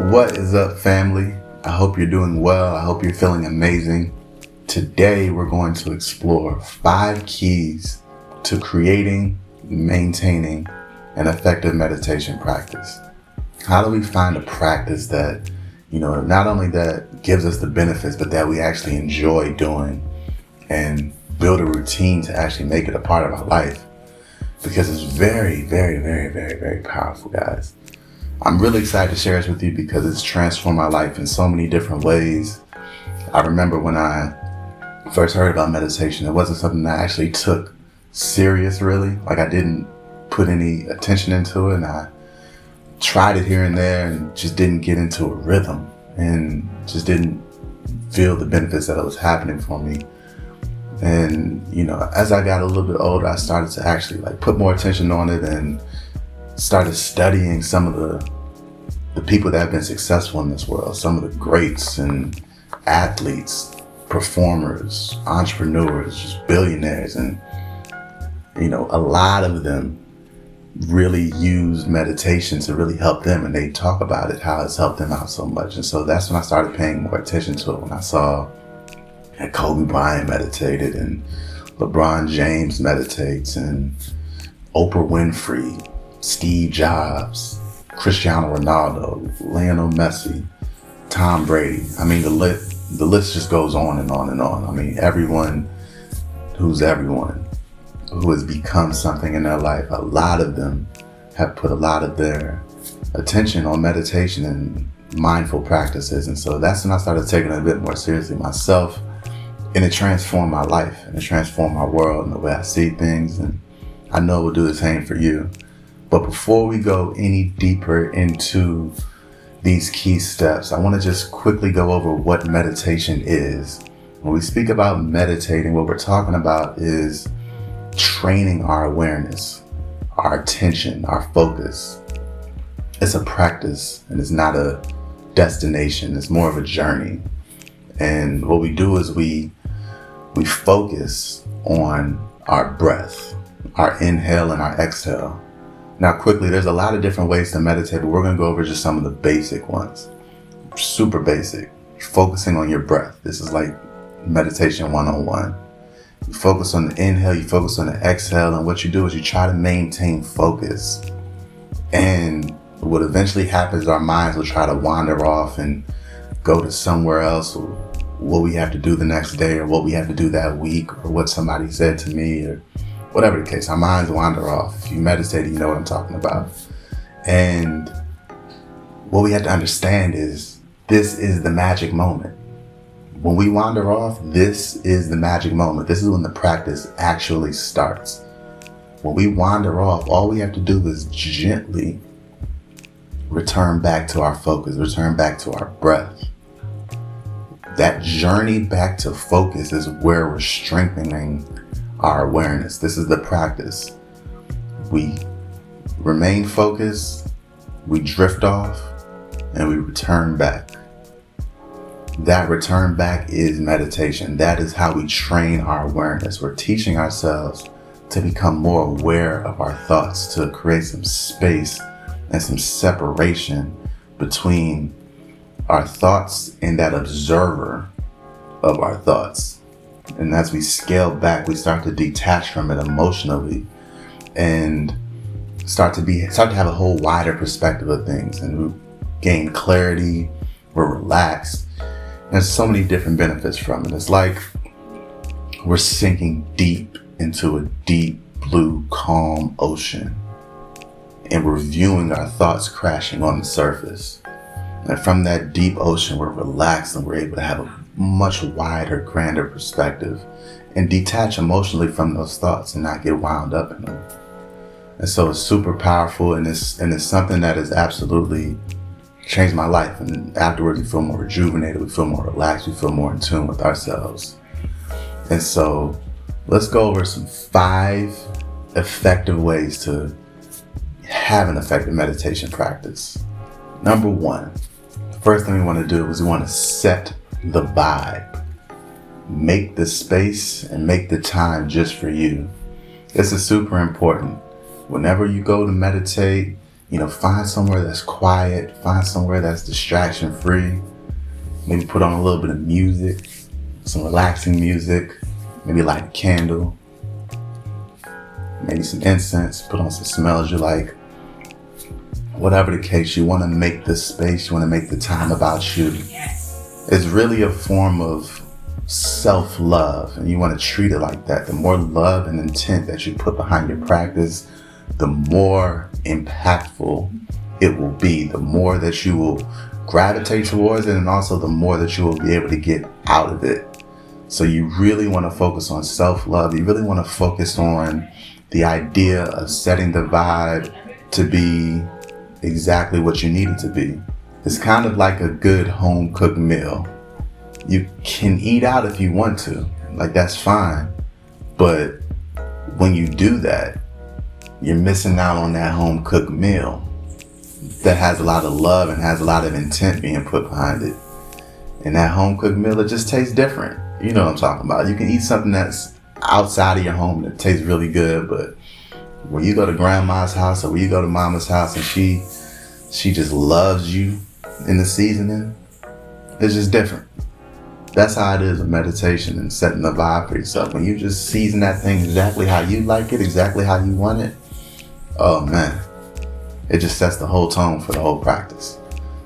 What is up, family? I hope you're doing well. I hope you're feeling amazing. Today, we're going to explore 5 keys to creating, maintaining an effective meditation practice. How do we find a practice that, not only that gives us the benefits, but that we actually enjoy doing and build a routine to actually make it a part of our life? Because it's very, very, very, very, very powerful, guys. I'm really excited to share this with you because it's transformed my life in so many different ways. I remember when I first heard about meditation, it wasn't something that I actually took serious, really. Like, I didn't put any attention into it, and I tried it here and there and just didn't get into a rhythm and just didn't feel the benefits that it was happening for me. And, as I got a little bit older, I started to actually put more attention on it and started studying some of the people that have been successful in this world, some of the greats and athletes, performers, entrepreneurs, just billionaires. And, a lot of them really use meditation to really help them. And they talk about it, how it's helped them out so much. And so that's when I started paying more attention to it. When I saw that Kobe Bryant meditated and LeBron James meditates and Oprah Winfrey, Steve Jobs, Cristiano Ronaldo, Lionel Messi, Tom Brady. I mean, the list just goes on and on and on. I mean, everyone who has become something in their life, a lot of them have put a lot of their attention on meditation and mindful practices. And so that's when I started taking it a bit more seriously myself. And it transformed my life and it transformed my world and the way I see things. And I know it will do the same for you. But before we go any deeper into these key steps, I want to just quickly go over what meditation is. When we speak about meditating, what we're talking about is training our awareness, our attention, our focus. It's a practice and it's not a destination. It's more of a journey. And what we do is we focus on our breath, our inhale and our exhale. Now, quickly, there's a lot of different ways to meditate, but we're going to go over just some of the basic ones. Super basic. Focusing on your breath. This is like meditation 101. You focus on the inhale, you focus on the exhale, and what you do is you try to maintain focus. And what eventually happens, our minds will try to wander off and go to somewhere else, or what we have to do the next day, or what we have to do that week, or what somebody said to me, or whatever the case. Our minds wander off. If you meditate, you know what I'm talking about. And what we have to understand is this is the magic moment. When we wander off, this is the magic moment. This is when the practice actually starts. When we wander off, all we have to do is gently return back to our focus, return back to our breath. That journey back to focus is where we're strengthening our awareness. This is the practice. We remain focused, we drift off, and we return back. That return back is meditation. That is how we train our awareness. We're teaching ourselves to become more aware of our thoughts, to create some space and some separation between our thoughts and that observer of our thoughts. And as we scale back, we start to detach from it emotionally and start to have a whole wider perspective of things, and we gain clarity, we're relaxed. There's so many different benefits from it. It's like we're sinking deep into a deep blue, calm ocean, and we're viewing our thoughts crashing on the surface. And from that deep ocean, we're relaxed and we're able to have a much wider, grander perspective and detach emotionally from those thoughts and not get wound up in them. And so it's super powerful, and it's something that has absolutely changed my life. And afterwards, we feel more rejuvenated, we feel more relaxed, we feel more in tune with ourselves. And so let's go over some 5 effective ways to have an effective meditation practice. Number 1, the first thing we want to do is we want to set the vibe. Make the space and make the time just for you. This is super important. Whenever you go to meditate, Find somewhere that's quiet, find somewhere that's distraction free. Maybe put on a little bit of music, some relaxing music, maybe light a candle, maybe some incense, put on some smells you like. Whatever the case, you want to make the space, you want to make the time about you. It's really a form of self-love, and you want to treat it like that. The more love and intent that you put behind your practice, the more impactful it will be, the more that you will gravitate towards it, and also the more that you will be able to get out of it. So you really want to focus on self-love. You really want to focus on the idea of setting the vibe to be exactly what you need it to be. It's kind of like a good home cooked meal. You can eat out if you want to, like that's fine. But when you do that, you're missing out on that home cooked meal that has a lot of love and has a lot of intent being put behind it. And that home cooked meal, it just tastes different. You know what I'm talking about. You can eat something that's outside of your home that tastes really good, but when you go to grandma's house or when you go to mama's house and she just loves you in the seasoning, it's just different. That's how it is with meditation and setting the vibe for yourself. When you just season that thing exactly how you like it, exactly how you want it, oh man, it just sets the whole tone for the whole practice.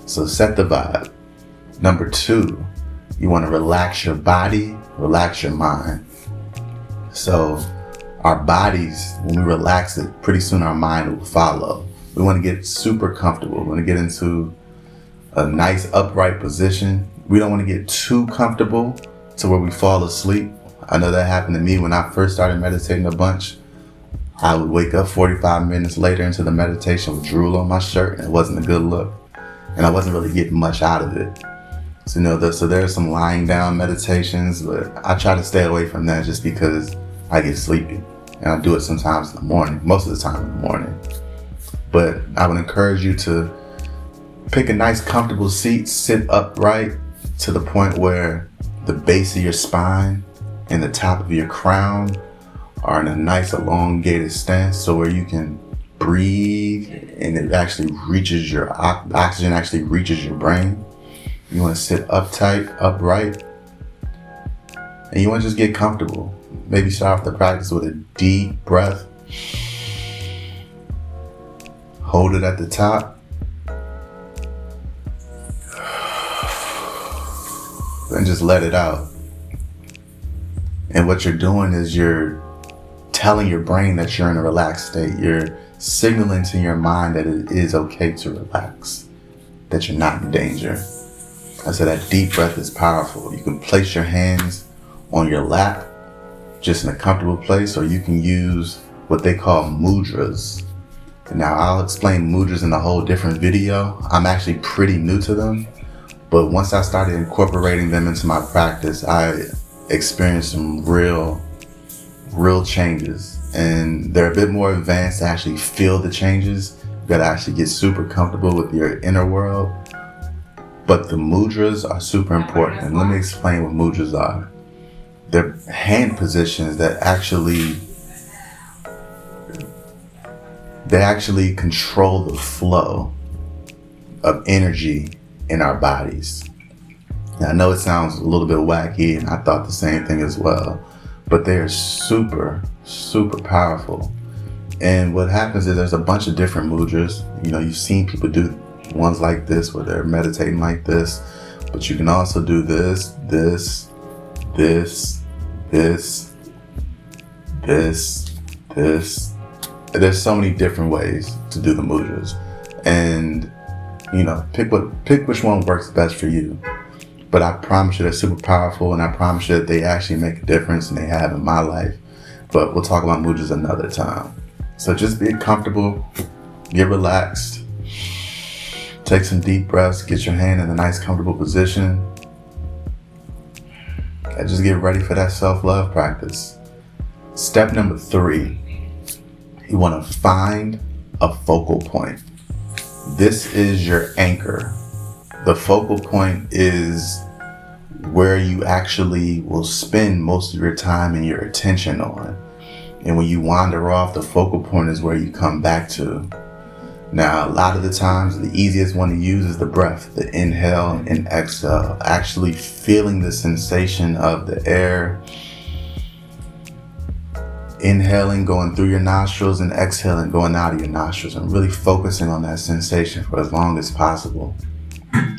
So set the vibe. Number 2, you want to relax your body, relax your mind. So our bodies, when we relax it, pretty soon our mind will follow. We want to get super comfortable. We want to get into a nice upright position. We don't want to get too comfortable to where we fall asleep. I know that happened to me when I first started meditating a bunch. I would wake up 45 minutes later into the meditation with drool on my shirt, and it wasn't a good look. And I wasn't really getting much out of it. So there are some lying down meditations, but I try to stay away from that just because I get sleepy. And I do it sometimes in the morning, most of the time in the morning. But I would encourage you to pick a nice comfortable seat, sit upright to the point where the base of your spine and the top of your crown are in a nice elongated stance, so where you can breathe and it actually reaches oxygen actually reaches your brain. You want to sit uptight, upright, and you want to just get comfortable. Maybe start off the practice with a deep breath. Hold it at the top. And just let it out. And what you're doing is you're telling your brain that you're in a relaxed state. You're signaling to your mind that it is okay to relax, that you're not in danger. I said that deep breath is powerful. You can place your hands on your lap, just in a comfortable place, or you can use what they call mudras. Now I'll explain mudras in a whole different video. I'm actually pretty new to them, but once I started incorporating them into my practice, I experienced some real changes, and they're a bit more advanced to actually feel the changes. You gotta actually get super comfortable with your inner world. But the mudras are super important, and let me explain what mudras are. They're hand positions that actually control the flow of energy in our bodies. Now, I know it sounds a little bit wacky, and I thought the same thing as well, but they are super, super powerful. And what happens is there's a bunch of different mudras. You've seen people do ones like this where they're meditating like this, but you can also do this. There's so many different ways to do the mudras, and pick which one works best for you. But I promise you they're super powerful, and I promise you that they actually make a difference, and they have in my life. But we'll talk about mudras another time. So just be comfortable, get relaxed, take some deep breaths, get your hand in a nice comfortable position, and just get ready for that self-love practice. Step number 3, you want to find a focal point. This is your anchor. The focal point is where you actually will spend most of your time and your attention on. And when you wander off, the focal point is where you come back to. Now, a lot of the times, the easiest one to use is the breath, the inhale and exhale, actually feeling the sensation of the air, inhaling, going through your nostrils, and exhaling, going out of your nostrils, and really focusing on that sensation for as long as possible.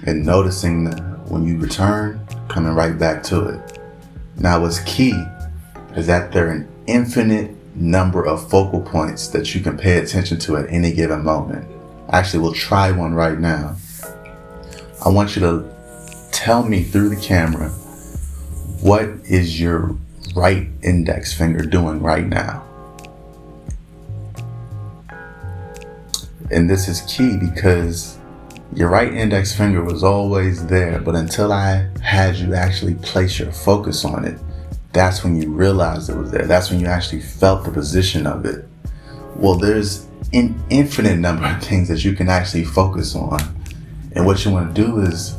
And noticing that when you return, coming right back to it. Now, what's key is that there are an infinite number of focal points that you can pay attention to at any given moment. Actually, we'll try one right now. I want you to tell me through the camera, what is your right index finger doing right now? And this is key because your right index finger was always there, but until I had you actually place your focus on it, that's when you realized it was there. That's when you actually felt the position of it. Well, there's an infinite number of things that you can actually focus on. And what you want to do is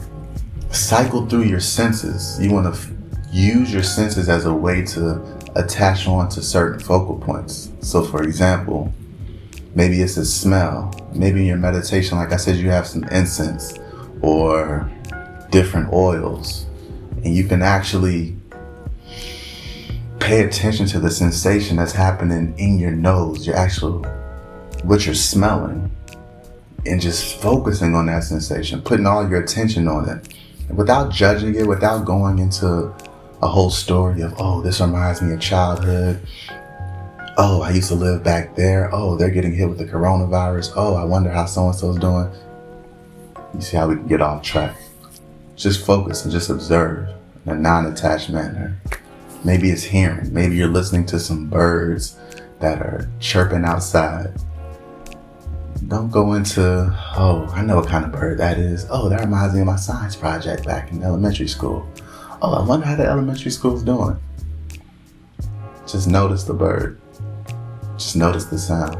cycle through your senses. You want to use your senses as a way to attach on to certain focal points. So for example, maybe it's a smell. Maybe in your meditation, like I said, you have some incense or different oils, and you can actually pay attention to the sensation that's happening in your nose, what you're smelling, and just focusing on that sensation, putting all your attention on it, without judging it, without going into a whole story of, oh, this reminds me of childhood. Oh, I used to live back there. Oh, they're getting hit with the coronavirus. Oh, I wonder how so-and-so's doing. You see how we can get off track. Just focus and just observe in a non-attached manner. Maybe it's hearing. Maybe you're listening to some birds that are chirping outside. Don't go into, oh, I know what kind of bird that is. Oh, that reminds me of my science project back in elementary school. Oh, I wonder how the elementary school's doing. Just notice the bird. Just notice the sound.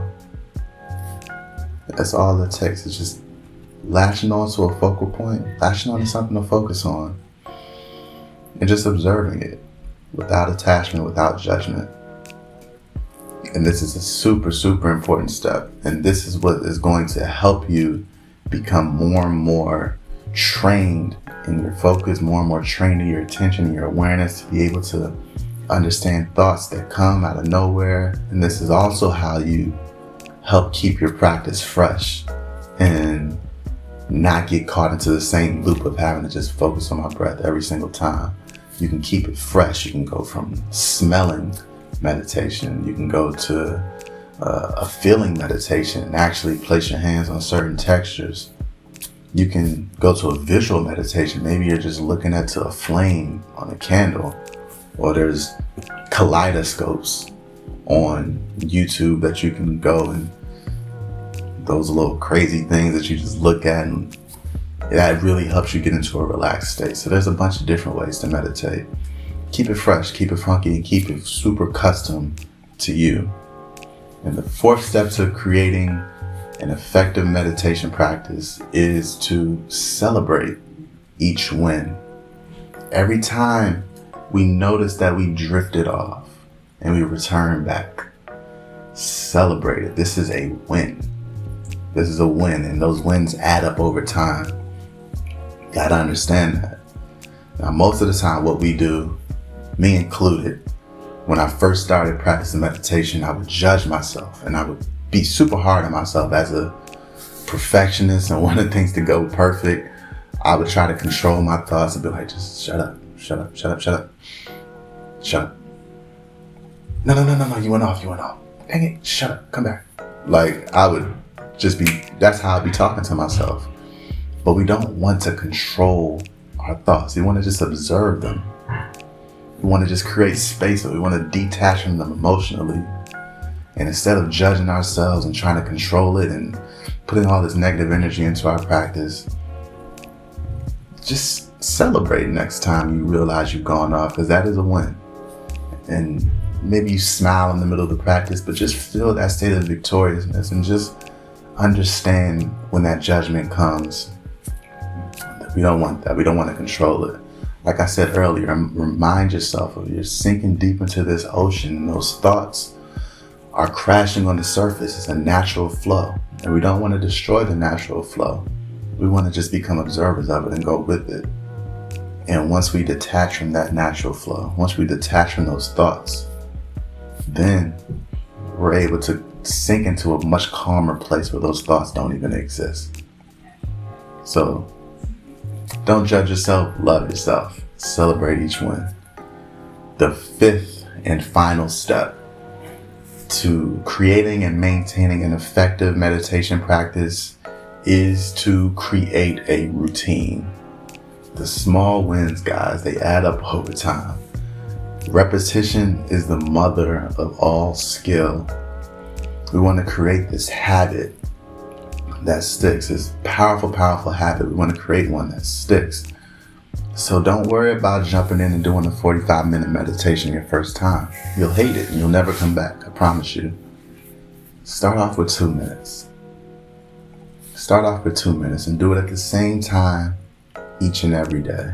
That's all it takes. It's just latching onto a focal point, latching onto something to focus on, and just observing it without attachment, without judgment. And this is a super, super important step. And this is what is going to help you become more and more trained in your focus, more and more trained in your attention and your awareness to be able to understand thoughts that come out of nowhere. And this is also how you help keep your practice fresh and not get caught into the same loop of having to just focus on my breath every single time. You can keep it fresh. You can go from smelling meditation. You can go to a feeling meditation and actually place your hands on certain textures. You can go to a visual meditation. Maybe you're just looking at a flame on a candle, or there's kaleidoscopes on YouTube that you can go and those little crazy things that you just look at, and that really helps you get into a relaxed state. So there's a bunch of different ways to meditate. Keep it fresh, keep it funky, and keep it super custom to you. And the fourth step to creating an effective meditation practice is to celebrate each win. Every time we notice that we drifted off and we return back, celebrate it. This is a win. This is a win, and those wins add up over time. You gotta understand that. Now, most of the time what we do, me included, when I first started practicing meditation, I would judge myself and I would be super hard on myself as a perfectionist and wanting things to go perfect. I would try to control my thoughts and be like, just shut up, shut up, shut up, shut up, shut up. No, you went off. Dang it, shut up, come back. Like, I would just be, that's how I'd be talking to myself. But we don't want to control our thoughts. We want to just observe them. We want to just create space, we want to detach from them emotionally. And instead of judging ourselves and trying to control it and putting all this negative energy into our practice, just celebrate next time you realize you've gone off, because that is a win. And maybe you smile in the middle of the practice, but just feel that state of victoriousness and just understand when that judgment comes that we don't want that. We don't want to control it. Like I said earlier, remind yourself of you're sinking deep into this ocean, and those thoughts are crashing on the surface. It's a natural flow. And we don't want to destroy the natural flow. We want to just become observers of it and go with it. And once we detach from that natural flow, once we detach from those thoughts, then we're able to sink into a much calmer place where those thoughts don't even exist. So don't judge yourself, love yourself, celebrate each win. The fifth and final step to creating and maintaining an effective meditation practice is to create a routine. The small wins, guys, they add up over time. Repetition is the mother of all skill. We want to create this habit that sticks, this powerful, powerful habit. We want to create one that sticks. So don't worry about jumping in and doing a 45-minute meditation your first time. You'll hate it and you'll never come back, I promise you. Start off with 2 minutes. Start off with 2 minutes and do it at the same time each and every day.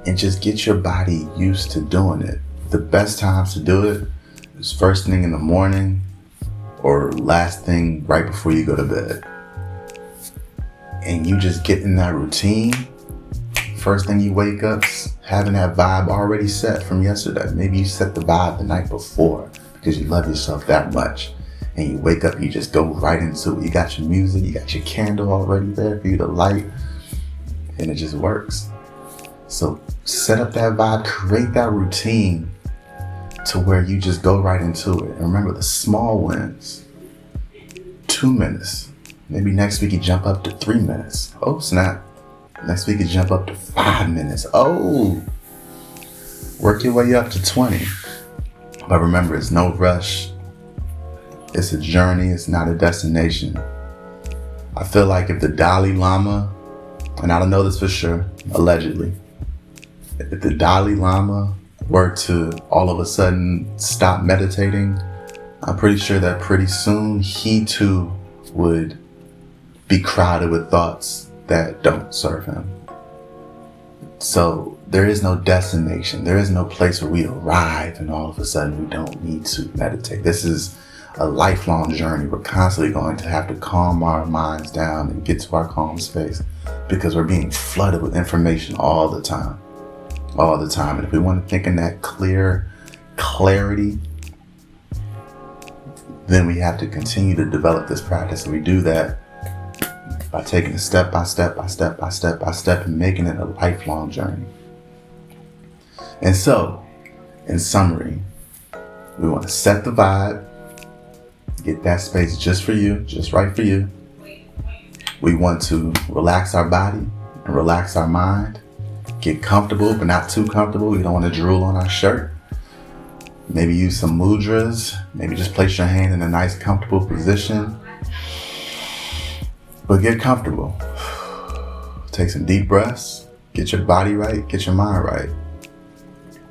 And just get your body used to doing it. The best times to do it is first thing in the morning or last thing right before you go to bed. And you just get in that routine. First thing you wake up, having that vibe already set from yesterday. Maybe you set the vibe the night before because you love yourself that much. And you wake up, you just go right into it. You got your music, you got your candle already there for you to light. And it just works. So set up that vibe, create that routine to where you just go right into it. And remember the small wins. 2 minutes. Maybe next week you jump up to 3 minutes. Oh, snap. Next week you jump up to 5 minutes. Oh, work your way up to 20. But remember, it's no rush. It's a journey. It's not a destination. I feel like if the Dalai Lama, and I don't know this for sure, allegedly, if the Dalai Lama were to all of a sudden stop meditating, I'm pretty sure that pretty soon he too would be crowded with thoughts that don't serve him. So there is no destination. There is no place where we arrive and all of a sudden we don't need to meditate. This is a lifelong journey. We're constantly going to have to calm our minds down and get to our calm space because we're being flooded with information all the time. All the time. And if we want to think in that clarity, then we have to continue to develop this practice. And we do that by taking it step by step and making it a lifelong journey. And so, in summary, we want to set the vibe, get that space just for you, just right for you. We want to relax our body and relax our mind, get comfortable but not too comfortable. We don't want to drool on our shirt. Maybe use some mudras, maybe just place your hand in a nice comfortable position. But get comfortable. Take some deep breaths. Get your body right. Get your mind right.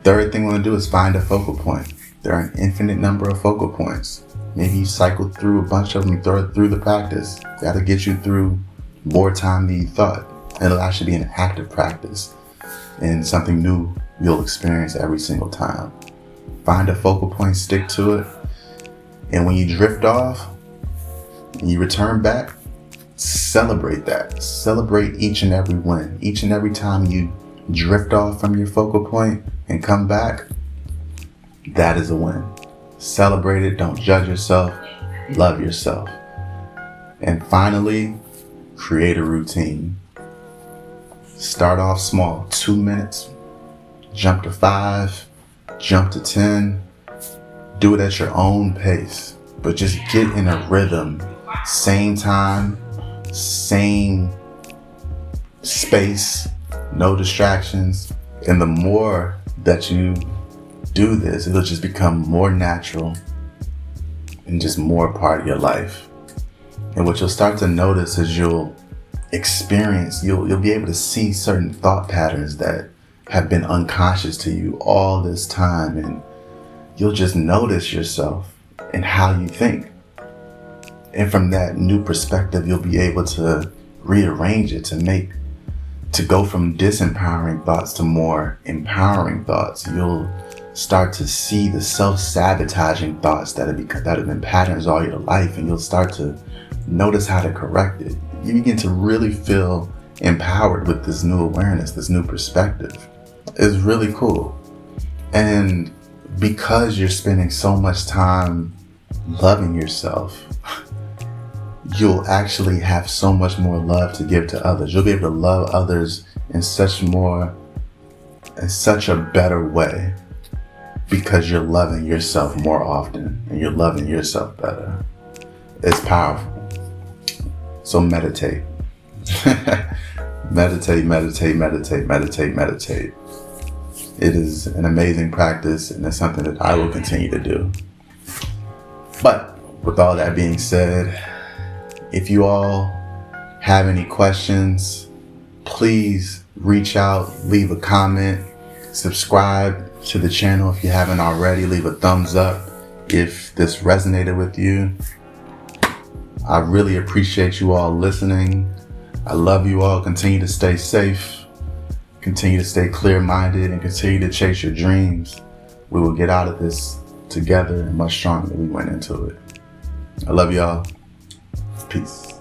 Third thing we want to do is find a focal point. There are an infinite number of focal points. Maybe you cycle through a bunch of them, throw it through the practice. That'll get you through more time than you thought. It'll actually be an active practice and something new you'll experience every single time. Find a focal point, stick to it. And when you drift off and you return back, celebrate that. Celebrate each and every win. Each and every time you drift off from your focal point and come back, that is a win. Celebrate it. Don't judge yourself. Love yourself. And finally, create a routine. Start off small, 2 minutes, jump to 5, jump to 10. Do it at your own pace, but just get in a rhythm. Same time, same space, no distractions. And the more that you do this, it'll just become more natural and just more part of your life. And what you'll start to notice is you'll experience, you'll be able to see certain thought patterns that have been unconscious to you all this time, and you'll just notice yourself and how you think. And from that new perspective, you'll be able to rearrange it to go from disempowering thoughts to more empowering thoughts. You'll start to see the self-sabotaging thoughts that have been patterns all your life, and you'll start to notice how to correct it. You begin to really feel empowered with this new awareness, this new perspective. It's really cool. And because you're spending so much time loving yourself, you'll actually have so much more love to give to others. You'll be able to love others in such a better way, because you're loving yourself more often and you're loving yourself better. It's powerful. So meditate. Meditate. It is an amazing practice, and it's something that I will continue to do. But with all that being said, if you all have any questions, please reach out, leave a comment, subscribe to the channel if you haven't already, leave a thumbs up if this resonated with you. I really appreciate you all listening. I love you all. Continue to stay safe, continue to stay clear-minded, and continue to chase your dreams. We will get out of this together and much stronger than we went into it. I love y'all. Peace.